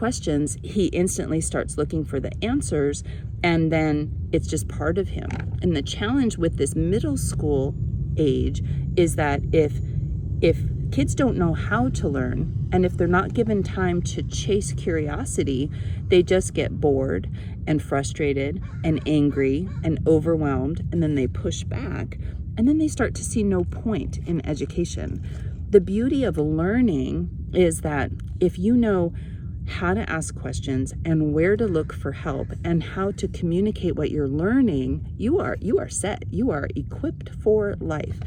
questions, he instantly starts looking for the answers, and then it's just part of him. And the challenge with this middle school age is that if kids don't know how to learn, and if they're not given time to chase curiosity, they just get bored and frustrated and angry and overwhelmed, and then they push back, and then they start to see no point in education. The beauty of learning is that if you know how to ask questions and where to look for help and how to communicate what you're learning, you are set. You are equipped for life.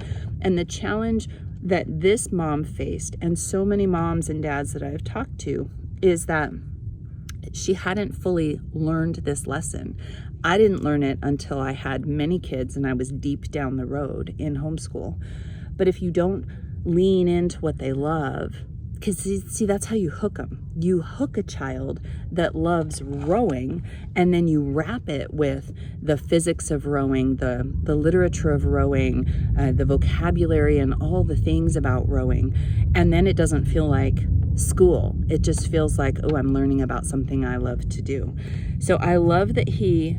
And the challenge that this mom faced, and so many moms and dads that I've talked to, is that she hadn't fully learned this lesson. I didn't learn it until I had many kids and I was deep down the road in homeschool. But if you don't lean into what they love, because see, that's how you hook them. You hook a child that loves rowing, and then you wrap it with the physics of rowing, the literature of rowing, the vocabulary and all the things about rowing. And then it doesn't feel like school. It just feels like, oh, I'm learning about something I love to do. So I love that he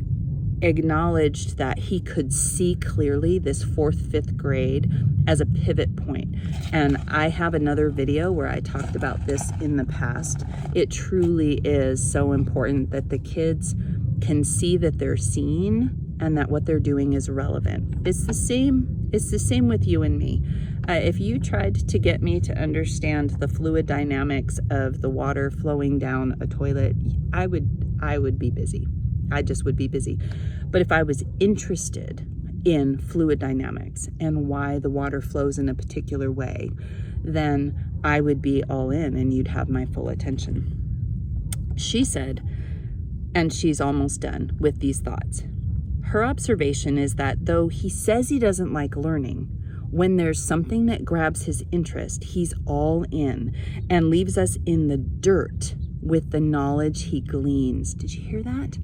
acknowledged that he could see clearly this 4th, 5th grade as a pivot point. And I have another video where I talked about this in the past. It truly is so important that the kids can see that they're seen and that what they're doing is relevant. It's the same with you and me. If you tried to get me to understand the fluid dynamics of the water flowing down a toilet, I would be busy. I just would be busy. But if I was interested in fluid dynamics and why the water flows in a particular way, then I would be all in and you'd have my full attention. She said, and she's almost done with these thoughts, her observation is that though he says he doesn't like learning, when there's something that grabs his interest, he's all in and leaves us in the dirt with the knowledge he gleans. Did you hear that?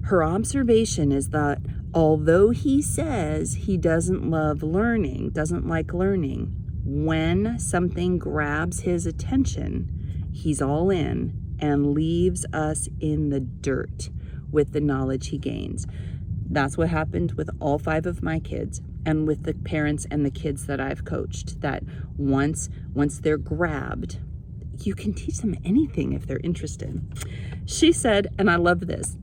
Her observation is that although he says he doesn't like learning, when something grabs his attention, he's all in and leaves us in the dirt with the knowledge he gains. That's what happened with all 5 of my kids and with the parents and the kids that I've coached, that once they're grabbed, you can teach them anything if they're interested. She said, and I love this,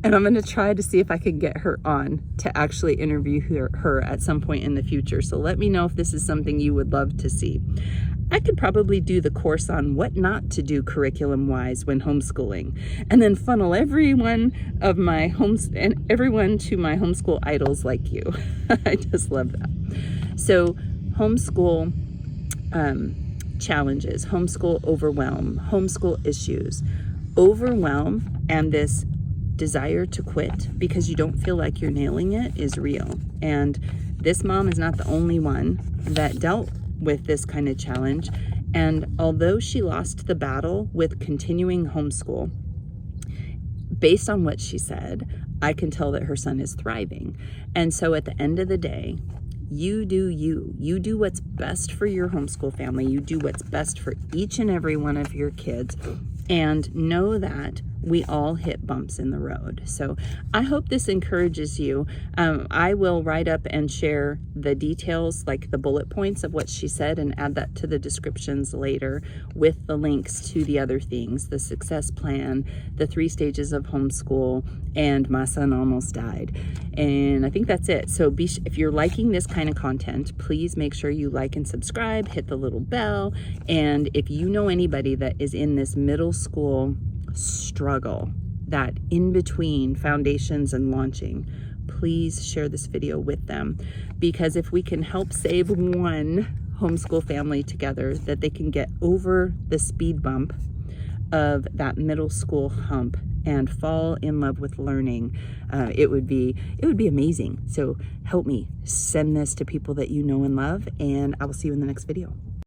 and I'm going to try to see if I can get her on to actually interview her at some point in the future. So let me know if this is something you would love to see. I could probably do the course on what not to do curriculum-wise when homeschooling, and then funnel everyone to my homeschool idols like you. I just love that. So homeschool challenges, homeschool overwhelm, homeschool issues. Overwhelm and this desire to quit because you don't feel like you're nailing it is real. And this mom is not the only one that dealt with this kind of challenge. And although she lost the battle with continuing homeschool, based on what she said, I can tell that her son is thriving. And so at the end of the day, you do you. You do what's best for your homeschool family. You do what's best for each and every one of your kids. And know that we all hit bumps in the road. So I hope this encourages you. I will write up and share the details, like the bullet points of what she said, and add that to the descriptions later with the links to the other things, the success plan, the 3 stages of homeschool, and my son almost died. And I think that's it. So if you're liking this kind of content, please make sure you like and subscribe, hit the little bell. And if you know anybody that is in this middle school struggle, that in between foundations and launching, please share this video with them, because if we can help save one homeschool family together, that they can get over the speed bump of that middle school hump and fall in love with learning, it would be amazing. So help me send this to people that you know and love, and I will see you in the next video.